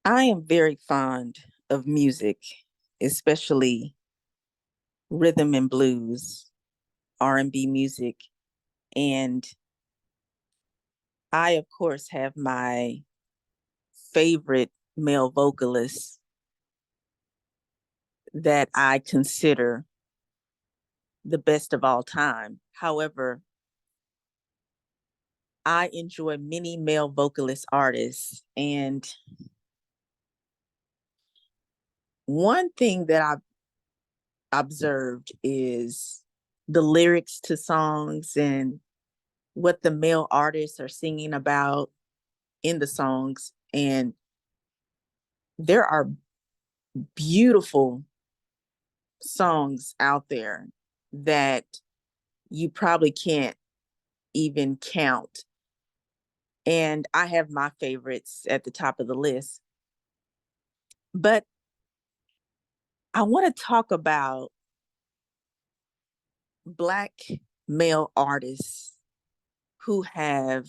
I am very fond of music, especially rhythm and blues, R&B music, and I of course have my favorite male vocalists that I consider the best of all time. However, I enjoy many male vocalist artists, and one thing that I've observed is the lyrics to songs and what the male artists are singing about in the songs. And there are beautiful songs out there that you probably can't even count. And I have my favorites at the top of the list. But I want to talk about Black male artists who have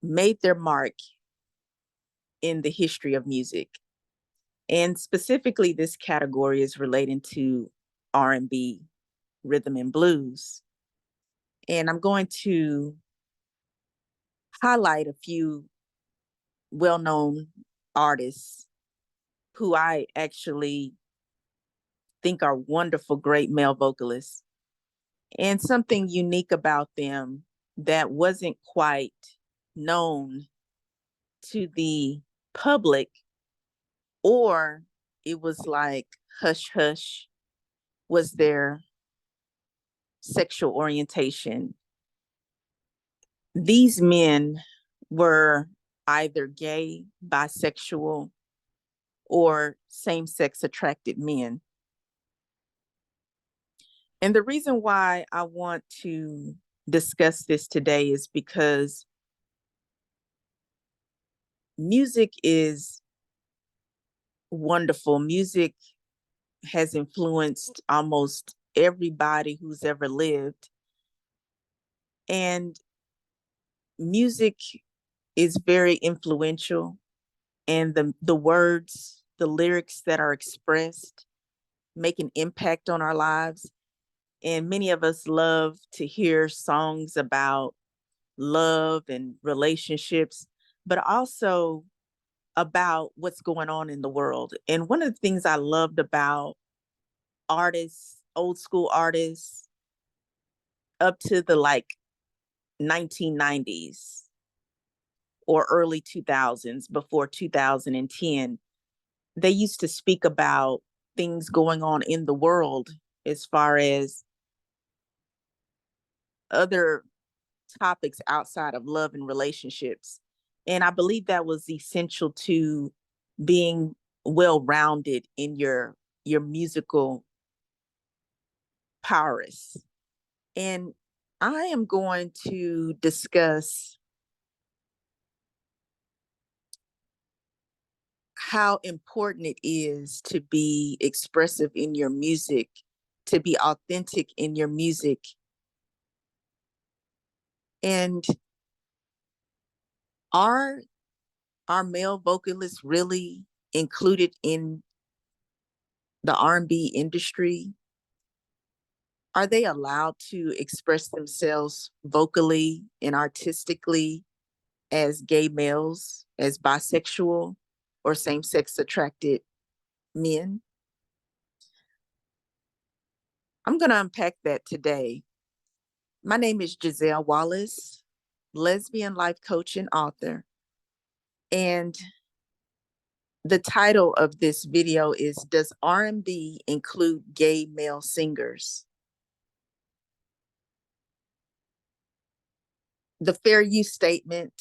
made their mark in the history of music. And specifically, this category is relating to R&B, rhythm and blues. And I'm going to highlight a few well-known artists who I actually think are wonderful, great male vocalists. And something unique about them that wasn't quite known to the public, or it was like hush hush, was their sexual orientation. These men were either gay, bisexual, or same sex attracted men. And the reason why I want to discuss this today is because music is wonderful. Music has influenced almost everybody who's ever lived. And music is very influential, and the words, the lyrics that are expressed make an impact on our lives. And many of us love to hear songs about love and relationships, but also about what's going on in the world. And one of the things I loved about artists, old school artists, up to the like 1990s or early 2000s, before 2010, they used to speak about things going on in the world as far as other topics outside of love and relationships. And I believe that was essential to being well-rounded in your musical prowess. And I am going to discuss how important it is to be expressive in your music, to be authentic in your music. And are our male vocalists really included in the R&B industry? Are they allowed to express themselves vocally and artistically as gay males, as bisexual, or same-sex attracted men? I'm going to unpack that today. My name is Giselle Wallace, lesbian life coach and author. And the title of this video is, Does R&B include gay male singers? The fair use statement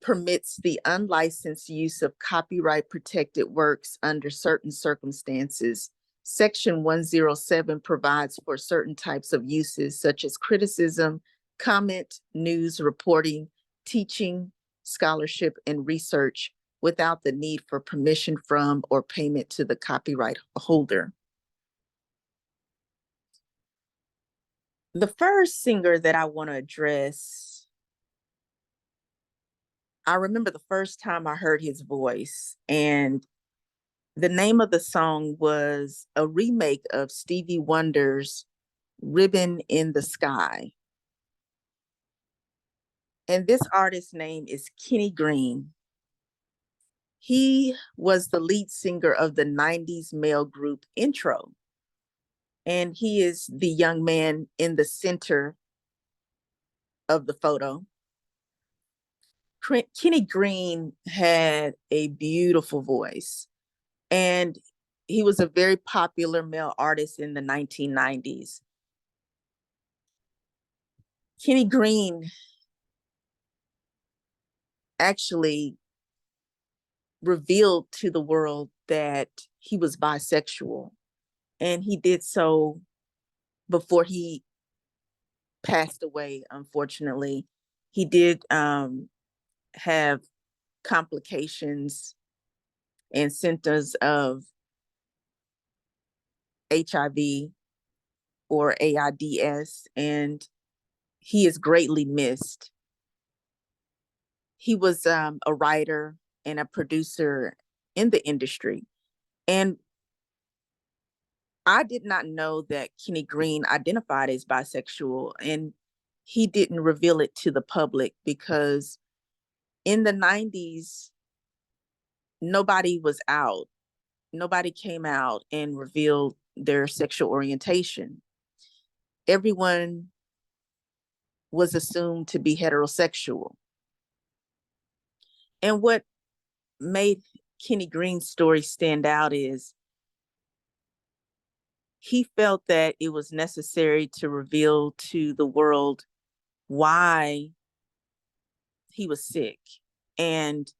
permits the unlicensed use of copyright protected works under certain circumstances. Section 107 provides for certain types of uses such as criticism, comment, news reporting, teaching, scholarship, and research without the need for permission from or payment to the copyright holder. The first singer that I want to address, I remember the first time I heard his voice, and the name of the song was a remake of Stevie Wonder's Ribbon in the Sky. And this artist's name is Kenny Green. He was the lead singer of the 90s male group Intro. And he is the young man in the center of the photo. Kenny Green had a beautiful voice, and he was a very popular male artist in the 1990s. Kenny Green actually revealed to the world that he was bisexual, and he did so before he passed away. Unfortunately, he did have complications and symptoms of HIV or AIDS, and he is greatly missed. He was a writer and a producer in the industry. And I did not know that Kenny Green identified as bisexual, and he didn't reveal it to the public because in the 90s, nobody was out. Nobody came out and revealed their sexual orientation. Everyone was assumed to be heterosexual. And what made Kenny Green's story stand out is he felt that it was necessary to reveal to the world why he was sick. And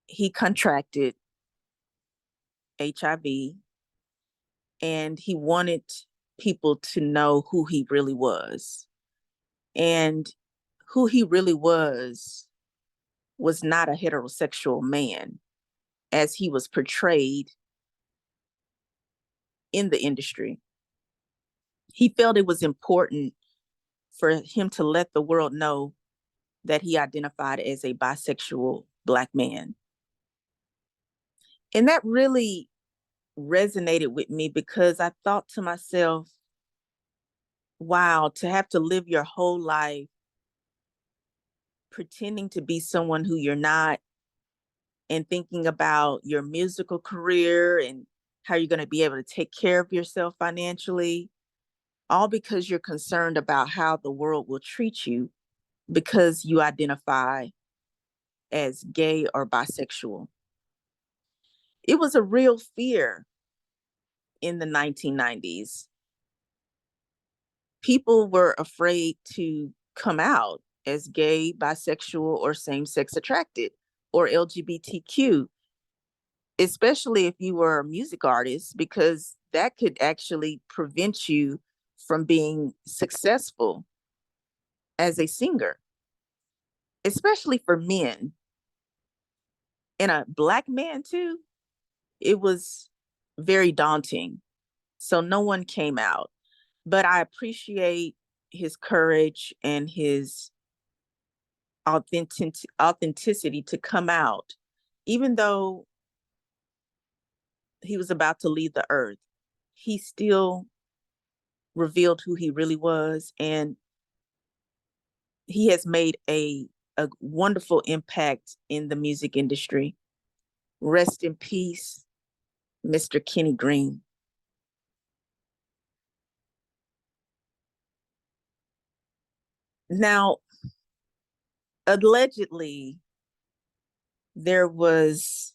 he contracted HIV, and he wanted people to know who he really was. And who he really was not a heterosexual man as he was portrayed in the industry. He felt it was important for him to let the world know that he identified as a bisexual Black man. And that really resonated with me because I thought to myself, wow, to have to live your whole life pretending to be someone who you're not and thinking about your musical career and how you're going to be able to take care of yourself financially, all because you're concerned about how the world will treat you because you identify as gay or bisexual. It was a real fear in the 1990s. People were afraid to come out as gay, bisexual, or same-sex attracted, or LGBTQ, especially if you were a music artist, because that could actually prevent you from being successful as a singer, especially for men. And a Black man too, it was very daunting. So no one came out. But I appreciate his courage and his authenticity to come out, even though he was about to leave the earth. He still revealed who he really was, and he has made a wonderful impact in the music industry. Rest in peace, Mr. Kenny Green. Now, allegedly, there was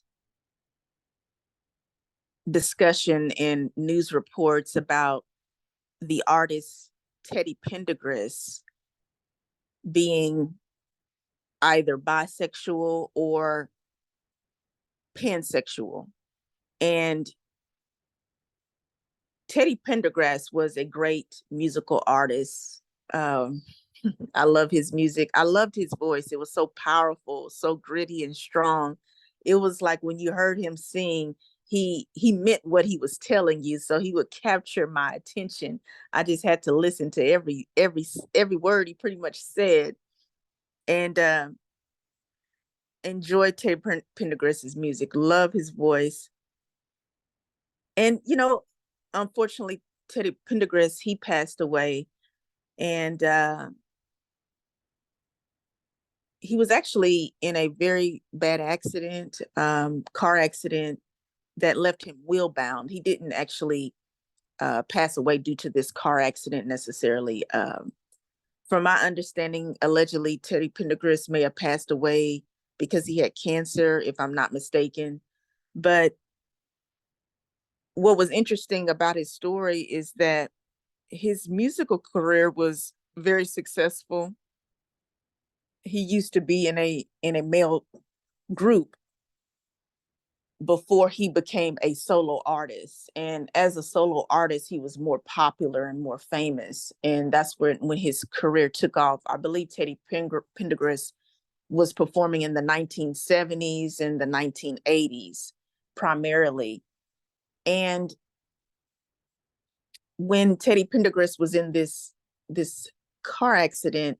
discussion in news reports about the artist Teddy Pendergrass being either bisexual or pansexual. And Teddy Pendergrass was a great musical artist. Um, I love his music. I loved his voice. It was so powerful, so gritty and strong. It was like when you heard him sing, he meant what he was telling you, so he would capture my attention. I just had to listen to every word he pretty much said, and enjoy Teddy Pendergrass's music, love his voice. And unfortunately, Teddy Pendergrass, he passed away, and he was actually in a very bad accident, car accident that left him wheelbound. He didn't actually pass away due to this car accident necessarily. From my understanding, allegedly Teddy Pendergrass may have passed away because he had cancer, if I'm not mistaken. But what was interesting about his story is that his musical career was very successful. He used to be in a male group before he became a solo artist. And as a solo artist, he was more popular and more famous. And that's when his career took off. I believe Teddy Pendergrass was performing in the 1970s and the 1980s primarily. And when Teddy Pendergrass was in this car accident,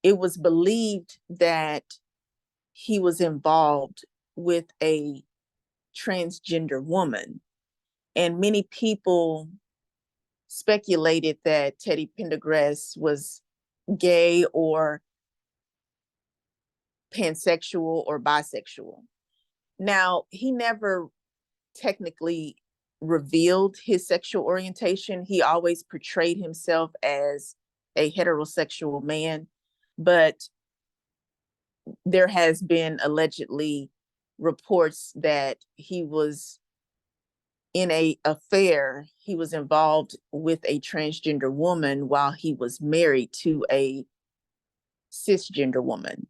it was believed that he was involved with a transgender woman. And many people speculated that Teddy Pendergrass was gay or pansexual or bisexual. Now, he never technically revealed his sexual orientation. He always portrayed himself as a heterosexual man, but there has been allegedly reports that he was in a affair. He was involved with a transgender woman while he was married to a cisgender woman.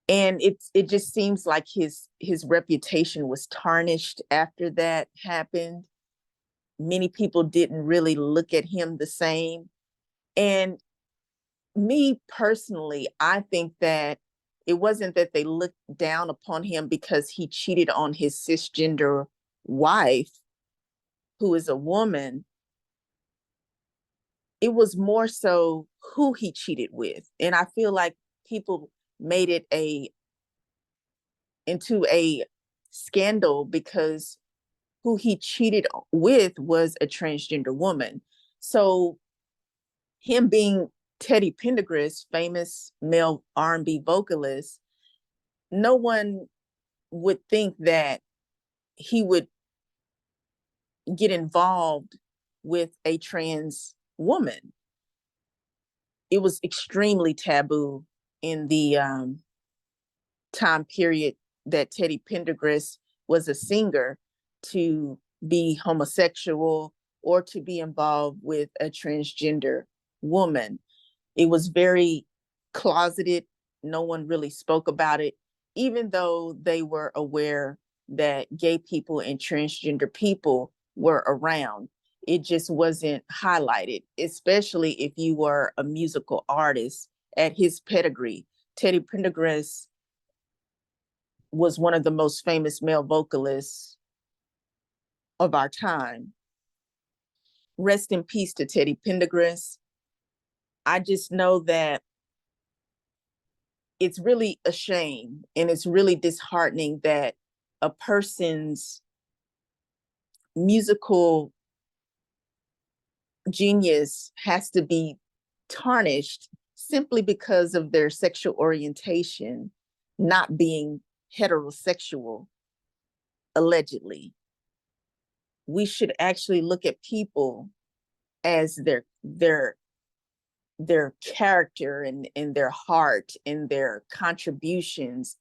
And it just seems like his reputation was tarnished after that happened. Many people didn't really look at him the same. And me personally, I think that it wasn't that they looked down upon him because he cheated on his cisgender wife, who is a woman. It was more so who he cheated with. And I feel like people made it into a scandal because who he cheated with was a transgender woman. So him being Teddy Pendergrass, famous male R&B vocalist, no one would think that he would get involved with a trans woman. It was extremely taboo in the time period that Teddy Pendergrass was a singer to be homosexual or to be involved with a transgender woman. It was very closeted. No one really spoke about it, even though they were aware that gay people and transgender people were around. It just wasn't highlighted, especially if you were a musical artist at his pedigree. Teddy Pendergrass was one of the most famous male vocalists of our time. Rest in peace to Teddy Pendergrass. I just know that it's really a shame and it's really disheartening that a person's musical genius has to be tarnished simply because of their sexual orientation not being heterosexual, allegedly. We should actually look at people as their character and their heart and their contributions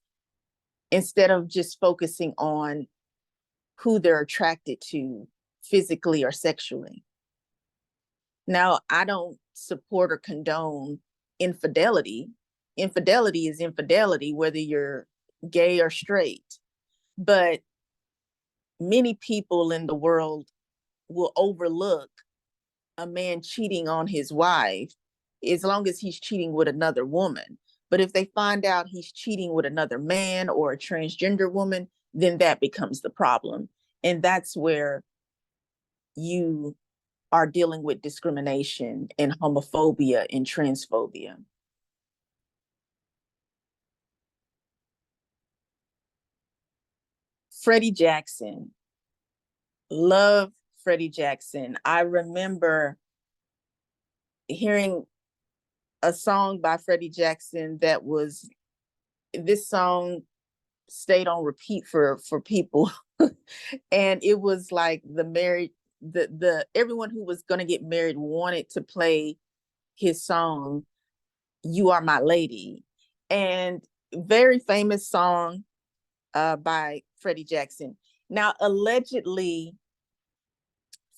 instead of just focusing on who they're attracted to physically or sexually. Now, I don't support or condone infidelity. Infidelity is infidelity, whether you're gay or straight. But many people in the world will overlook a man cheating on his wife as long as he's cheating with another woman. But if they find out he's cheating with another man or a transgender woman, then that becomes the problem. And that's where you are dealing with discrimination and homophobia and transphobia. Freddie Jackson, love Freddie Jackson. I remember hearing a song by Freddie Jackson that was, this song stayed on repeat for people. And it was like the everyone who was going to get married wanted to play his song, You Are My Lady. And very famous song by Freddie Jackson. Now, allegedly,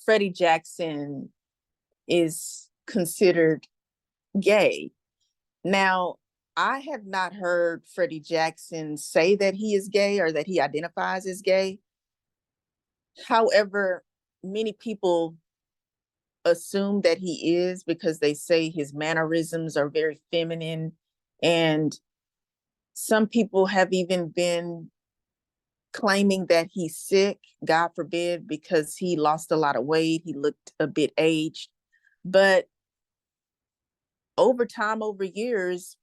Freddie Jackson is considered gay. Now, I have not heard Freddie Jackson say that he is gay or that he identifies as gay. However, many people assume that he is because they say his mannerisms are very feminine. And some people have even been claiming that he's sick, God forbid, because he lost a lot of weight. He looked a bit aged. But over time, over years,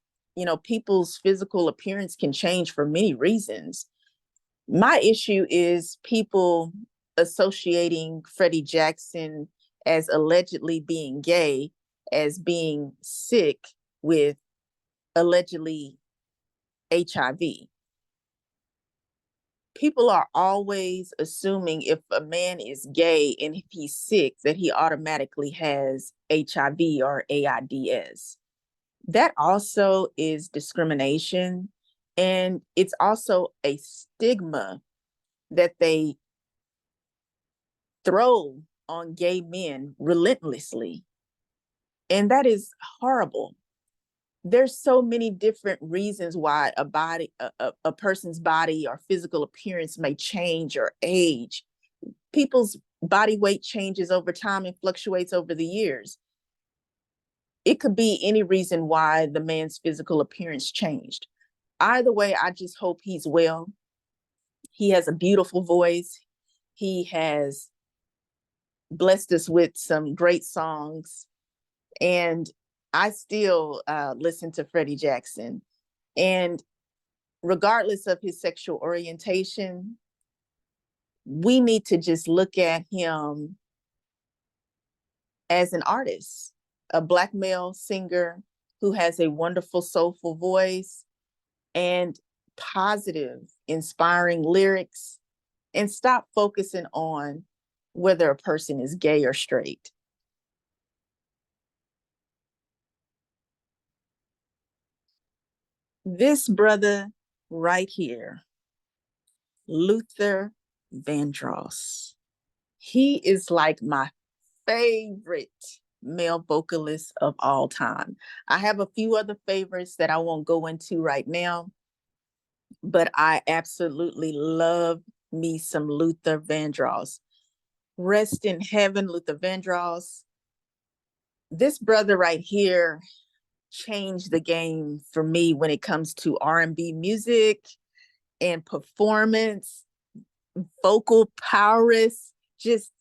people's physical appearance can change for many reasons. My issue is people associating Freddie Jackson as allegedly being gay as being sick with allegedly HIV. People are always assuming if a man is gay and if he's sick, that he automatically has HIV or AIDS. That also is discrimination. And it's also a stigma that they throw on gay men relentlessly. And that is horrible. There's so many different reasons why a person's body or physical appearance may change or age. People's body weight changes over time and fluctuates over the years. It could be any reason why the man's physical appearance changed. Either way, I just hope he's well. He has a beautiful voice. He has blessed us with some great songs. And I still listen to Freddie Jackson. And regardless of his sexual orientation, we need to just look at him as an artist, a Black male singer who has a wonderful, soulful voice and positive, inspiring lyrics, and stop focusing on whether a person is gay or straight. This brother right here, Luther Vandross, he is like my favorite male vocalist of all time. I have a few other favorites that I won't go into right now, but I absolutely love me some Luther Vandross. Rest in heaven, Luther Vandross. This brother right here changed the game for me when it comes to R&B music and performance, vocal prowess, just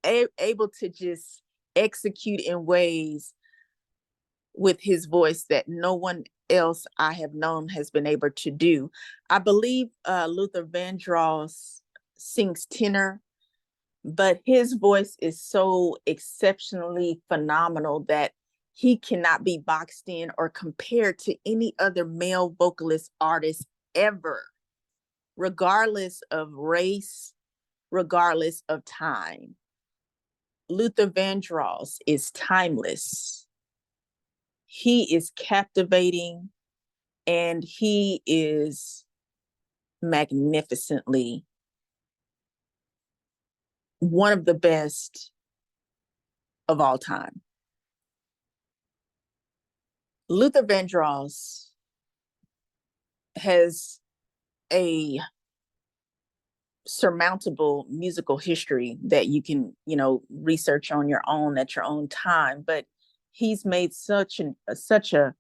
able to just execute in ways with his voice that no one else I have known has been able to do. I believe Luther Vandross sings tenor, but his voice is so exceptionally phenomenal that he cannot be boxed in or compared to any other male vocalist artist ever, regardless of race, regardless of time. Luther Vandross is timeless. He is captivating and he is magnificently one of the best of all time. Luther Vandross has a surmountable musical history that you can, research on your own at your own time. But he's made such a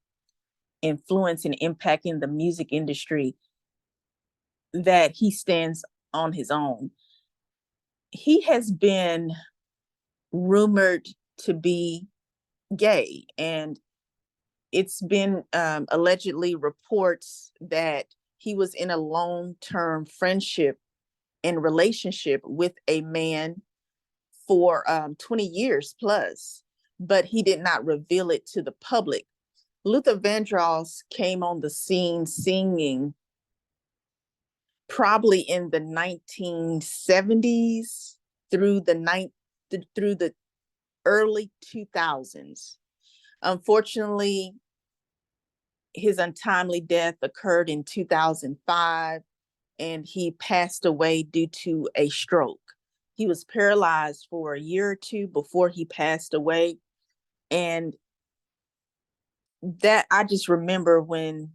influence and impact in the music industry that he stands on his own. He has been rumored to be gay, and it's been allegedly reports that he was in a long-term friendship and relationship with a man for 20 years plus, but he did not reveal it to the public. Luther Vandross came on the scene singing probably in the 1970s through the early 2000s. Unfortunately, his untimely death occurred in 2005, and he passed away due to a stroke. He was paralyzed for a year or two before he passed away. And that, I just remember when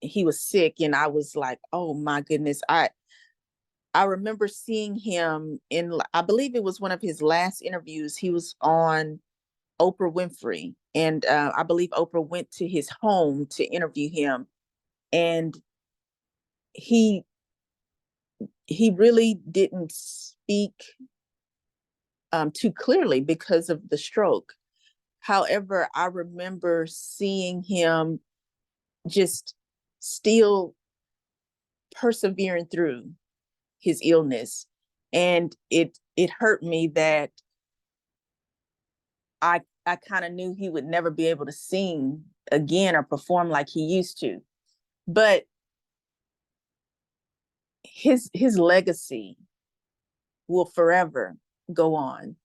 he was sick and I was like, oh my goodness. I remember seeing him in, I believe it was one of his last interviews. He was on Oprah Winfrey, and I believe Oprah went to his home to interview him, and he really didn't speak too clearly because of the stroke. However, I remember seeing him just still persevering through his illness, and it hurt me that I kind of knew he would never be able to sing again or perform like he used to. But his legacy will forever go on.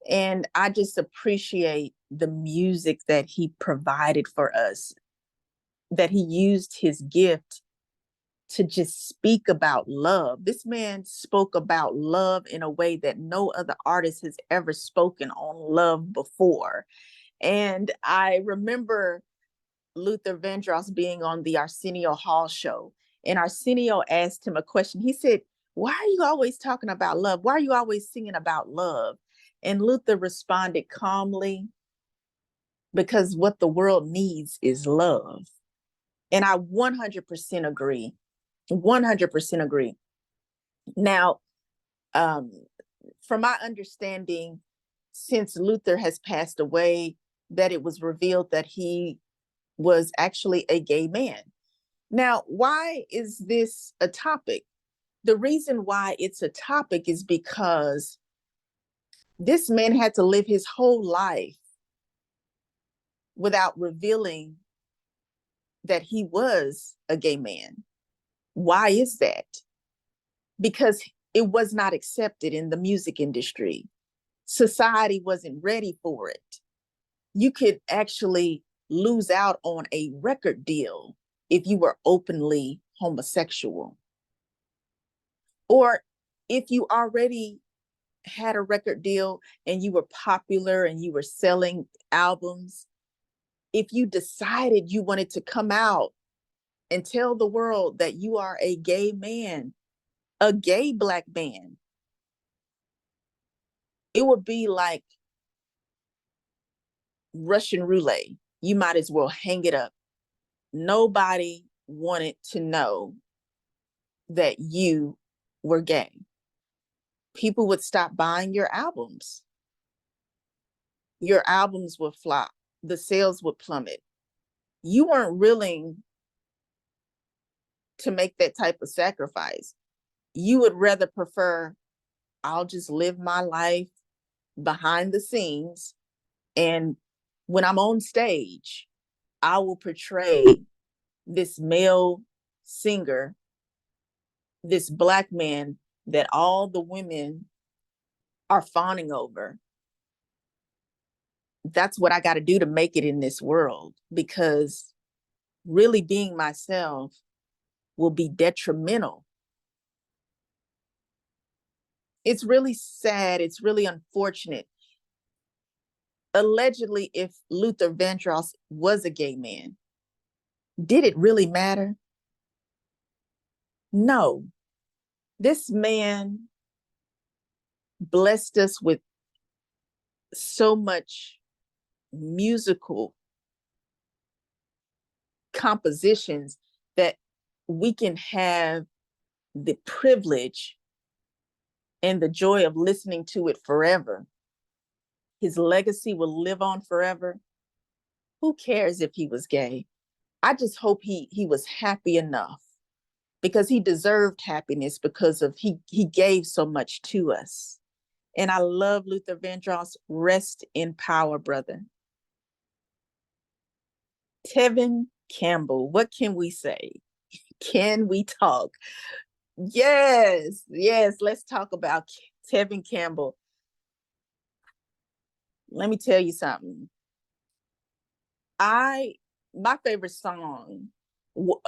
And I just appreciate the music that he provided for us, that he used his gift to just speak about love. This man spoke about love in a way that no other artist has ever spoken on love before. And I remember Luther Vandross being on the Arsenio Hall show, and Arsenio asked him a question. He said, "Why are you always talking about love? Why are you always singing about love?" And Luther responded calmly, "Because what the world needs is love." And I 100% agree. 100% agree. Now, from my understanding, since Luther has passed away, that it was revealed that he was actually a gay man. Now, why is this a topic? The reason why it's a topic is because this man had to live his whole life without revealing that he was a gay man. Why is that? Because it was not accepted in the music industry. Society wasn't ready for it. You could actually lose out on a record deal if you were openly homosexual. Or if you already had a record deal and you were popular and you were selling albums, if you decided you wanted to come out and tell the world that you are a gay man, a gay Black man, it would be like Russian roulette. You might as well hang it up. Nobody wanted to know that you were gay. People would stop buying your albums. Your albums would flop. The sales would plummet. You weren't willing to make that type of sacrifice. You would rather prefer, I'll just live my life behind the scenes, and when I'm on stage, I will portray this male singer, this Black man that all the women are fawning over. That's what I got to do to make it in this world, because really being myself will be detrimental. It's really sad. It's really unfortunate. Allegedly, if Luther Vandross was a gay man, did it really matter? No. This man blessed us with so much musical compositions that we can have the privilege and the joy of listening to it forever. His legacy will live on forever. Who cares if he was gay? I just hope he was happy enough, because he deserved happiness, because of he gave so much to us. And I love Luther Vandross. Rest in power, brother. Tevin Campbell, what can we say? Can we talk? Yes, let's talk about Tevin Campbell. Let me tell you something. My favorite song,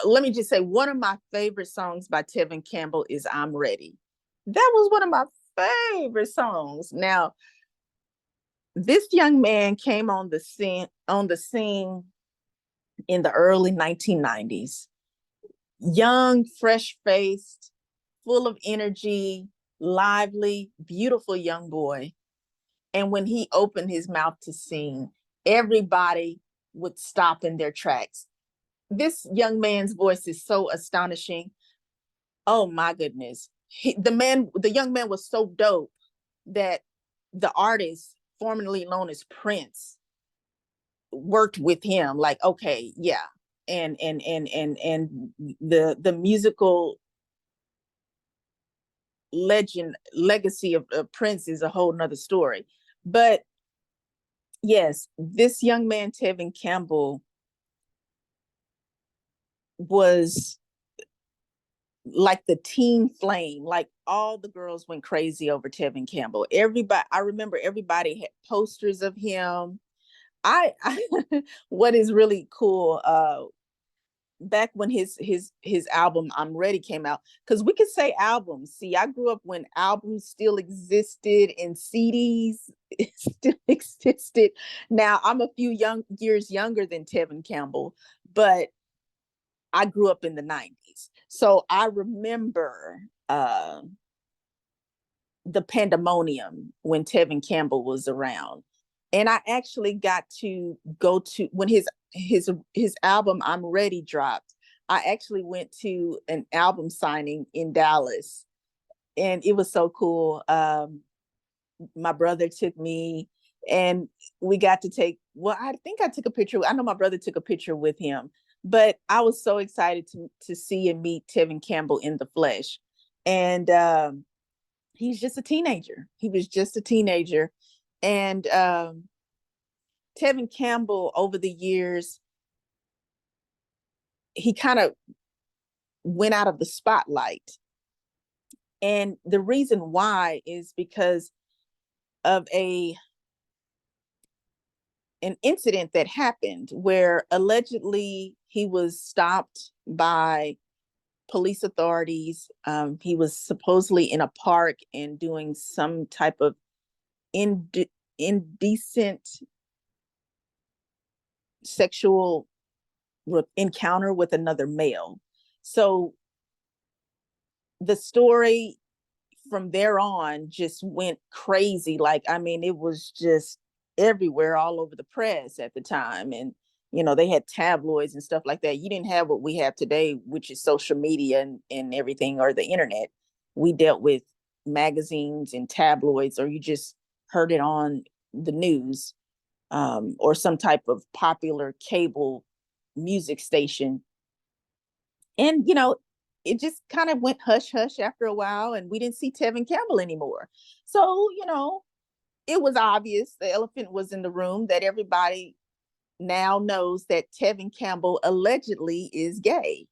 let me just say, one of my favorite songs by Tevin Campbell is I'm Ready. That was one of my favorite songs. Now, this young man came on the scene in the early 1990s. Young, fresh-faced, full of energy, lively, beautiful young boy. And when he opened his mouth to sing, everybody would stop in their tracks. This young man's voice is so astonishing. Oh my goodness. The young man was so dope that the artist formerly known as Prince worked with him, like, okay, yeah. And the musical legacy of Prince is a whole nother story. But yes, this young man, Tevin Campbell, was like the teen flame. Like, all the girls went crazy over Tevin Campbell. I remember everybody had posters of him. I what is really cool, back when his album I'm Ready came out, because we could say albums. See, I grew up when albums still existed and CDs still existed. Now, I'm a few years younger than Tevin Campbell, but I grew up in the 90s. So I remember the pandemonium when Tevin Campbell was around. And I actually got to go to, when his album I'm Ready dropped, I actually went to an album signing in Dallas, and it was so cool. My brother took me, and we got to I think I took a picture. I know my brother took a picture with him, but I was so excited to see and meet Tevin Campbell in the flesh. And he's just a teenager. He was just a teenager. And Tevin Campbell, over the years, he kind of went out of the spotlight. And the reason why is because of an incident that happened where allegedly he was stopped by police authorities. He was supposedly in a park and doing some type of indecent sexual encounter with another male. So the story from there on just went crazy. Like, I mean, it was just everywhere, all over the press at the time. And, they had tabloids and stuff like that. You didn't have what we have today, which is social media and everything, or the internet. We dealt with magazines and tabloids, or you just heard it on the news, or some type of popular cable music station. And, it just kind of went hush hush after a while, and we didn't see Tevin Campbell anymore. So, it was obvious, the elephant was in the room, that everybody now knows that Tevin Campbell allegedly is gay,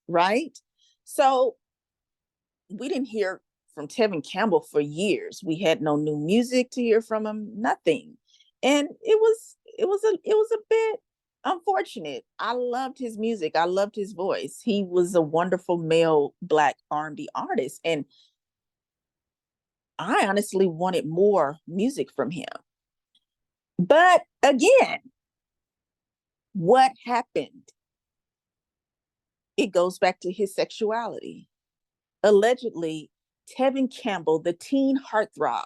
right? So we didn't hear from Tevin Campbell for years. We had no new music to hear from him, nothing. And it was a bit unfortunate. I loved his music. I loved his voice. He was a wonderful male Black R&B artist, and I honestly wanted more music from him. But again, what happened? It goes back to his sexuality. Allegedly, Tevin Campbell, the teen heartthrob,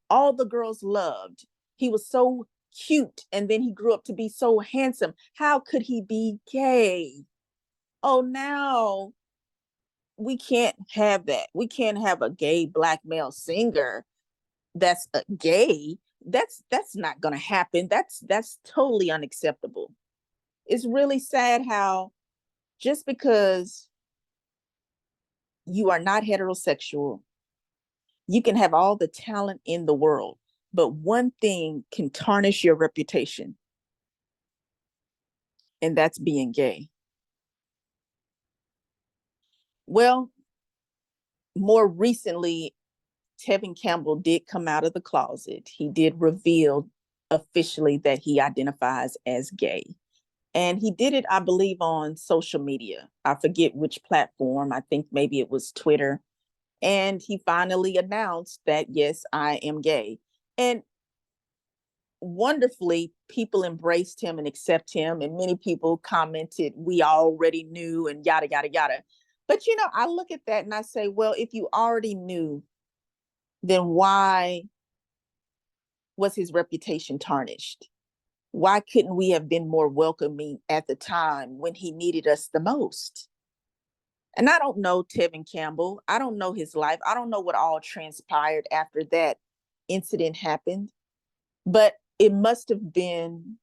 all the girls loved. He was so cute, and then he grew up to be so handsome. How could he be gay? Oh, now we can't have that. We can't have a gay black male singer that's gay. That's not going to happen. That's totally unacceptable. It's really sad how just because you are not heterosexual, you can have all the talent in the world, but one thing can tarnish your reputation, and that's being gay. Well, more recently, Tevin Campbell did come out of the closet. He did reveal officially that he identifies as gay. And he did it, I believe, on social media. I forget which platform. I think maybe it was Twitter. And he finally announced that, yes, I am gay. And wonderfully, people embraced him and accept him. And many people commented, we already knew, and yada, yada, yada. But, I look at that and I say, well, if you already knew, then why was his reputation tarnished? Why couldn't we have been more welcoming at the time when he needed us the most? And I don't know Tevin Campbell. I don't know his life. I don't know what all transpired after that incident happened, but it must have been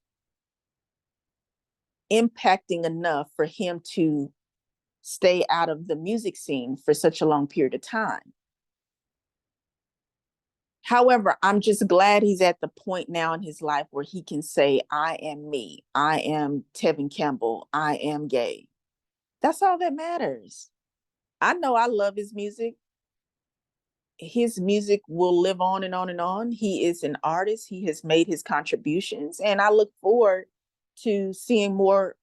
impacting enough for him to stay out of the music scene for such a long period of time. However, I'm just glad he's at the point now in his life where he can say, I am me. I am Tevin Campbell. I am gay. That's all that matters. I know I love his music. His music will live on and on and on. He is an artist. He has made his contributions, and I look forward to seeing more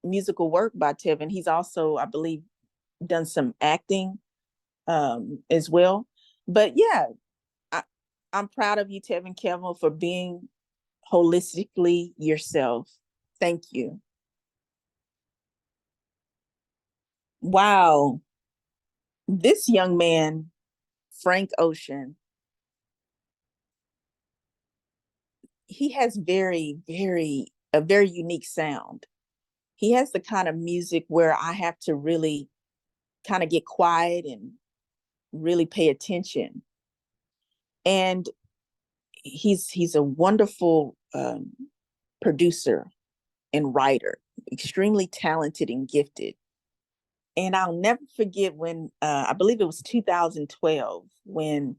musical work by Tevin. He's also, I believe, done some acting as well. But yeah, I'm proud of you, Tevin Campbell, for being holistically yourself. Thank you. Wow. This young man, Frank Ocean, he has a very unique sound. He has the kind of music where I have to really kind of get quiet and really pay attention. And he's a wonderful producer and writer, extremely talented and gifted. And I'll never forget when I believe it was 2012 when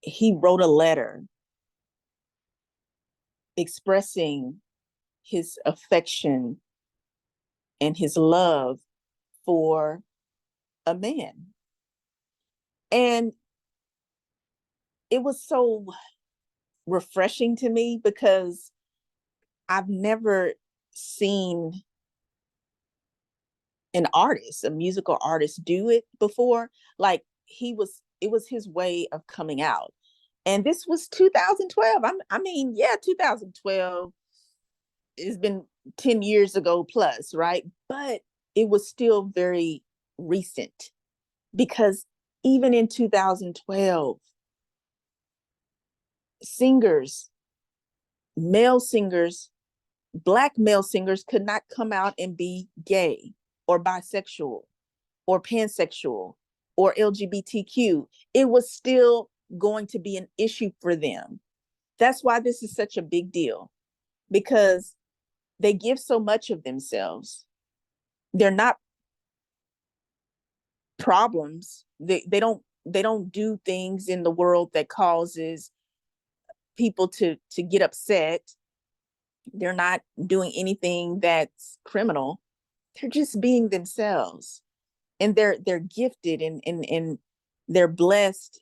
he wrote a letter expressing his affection and his love for a man. And it was so refreshing to me because I've never seen an artist, a musical artist, do it before. Like it was his way of coming out. And this was 2012. I mean, yeah, 2012 has been 10 years ago plus, right? But it was still very recent because even in 2012, singers, male singers, Black male singers could not come out and be gay or bisexual or pansexual or LGBTQ. It was still going to be an issue for them. That's why this is such a big deal, because they give so much of themselves. They're not problems. They don't do things in the world that causes people to get upset. They're not doing anything that's criminal. They're just being themselves. And they're gifted and they're blessed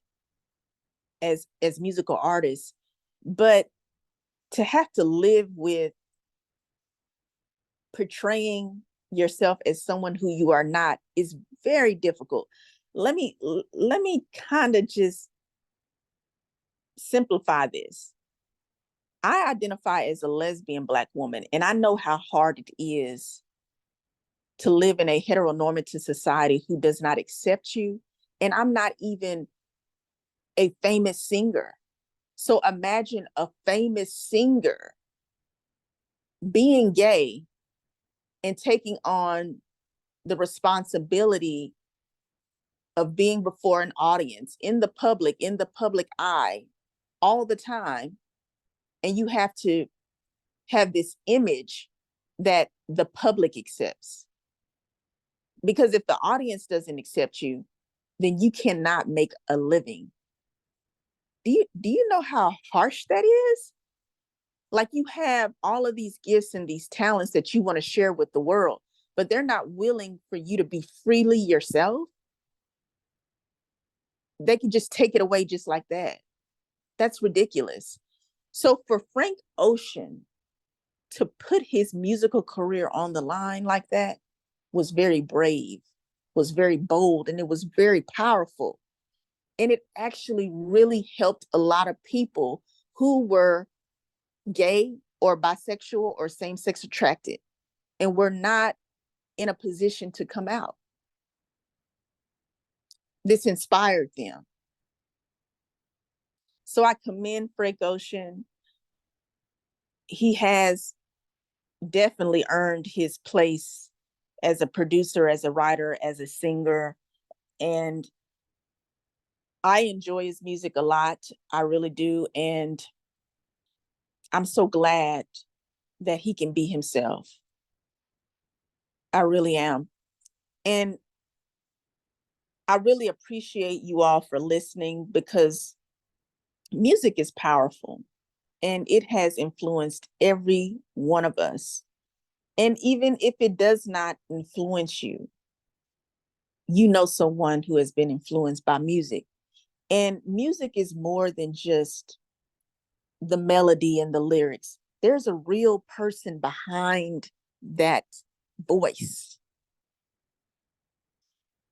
as musical artists. But to have to live with portraying yourself as someone who you are not is very difficult. Let me kind of just simplify this. I identify as a lesbian Black woman, and I know how hard it is to live in a heteronormative society who does not accept you. And I'm not even a famous singer. So imagine a famous singer being gay and taking on the responsibility of being before an audience in the public eye all the time. And you have to have this image that the public accepts. Because if the audience doesn't accept you, then you cannot make a living. Do you know how harsh that is? Like, you have all of these gifts and these talents that you want to share with the world, but they're not willing for you to be freely yourself. They can just take it away just like that. That's ridiculous. So for Frank Ocean to put his musical career on the line like that was very brave, was very bold, and it was very powerful. And it actually really helped a lot of people who were gay or bisexual or same-sex attracted and were not in a position to come out. This inspired them. So I commend Frank Ocean. He has definitely earned his place as a producer, as a writer, as a singer. And I enjoy his music a lot. I really do. And I'm so glad that he can be himself. I really am. And I really appreciate you all for listening, because music is powerful and it has influenced every one of us. And even if it does not influence you, you know someone who has been influenced by music. And music is more than just the melody and the lyrics. There's a real person behind that voice.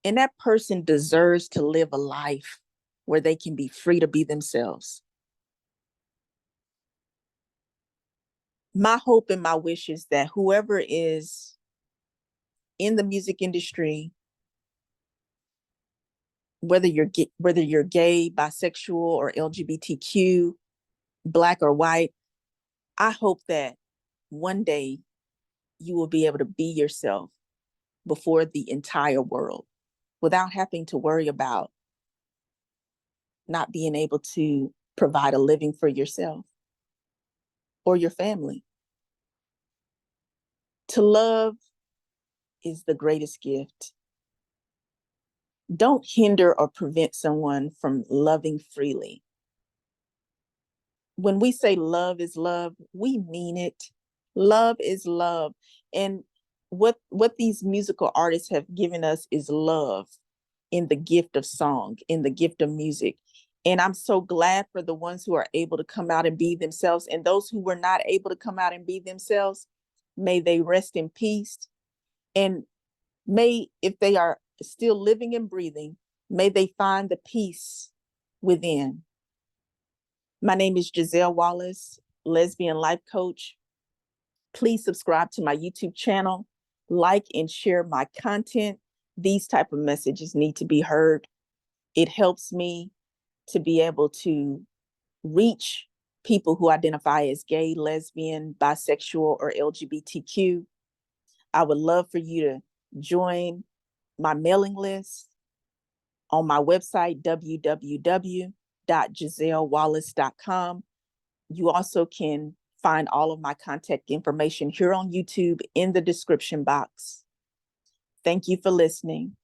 And that person deserves to live a life where they can be free to be themselves. My hope and my wish is that whoever is in the music industry, whether you're gay, bisexual, or LGBTQ, Black or white, I hope that one day you will be able to be yourself before the entire world without having to worry about not being able to provide a living for yourself or your family. To love is the greatest gift. Don't hinder or prevent someone from loving freely. When we say love is love, we mean it. Love is love. And what these musical artists have given us is love in the gift of song, in the gift of music. And I'm so glad for the ones who are able to come out and be themselves. And those who were not able to come out and be themselves, may they rest in peace. And may, if they are still living and breathing, may they find the peace within. My name is Giselle Wallace, lesbian life coach. Please subscribe to my YouTube channel, like and share my content. These type of messages need to be heard. It helps me to be able to reach people who identify as gay, lesbian, bisexual, or LGBTQ. I would love for you to join my mailing list on my website, www.GiselleAWallace.com. You also can find all of my contact information here on YouTube in the description box. Thank you for listening.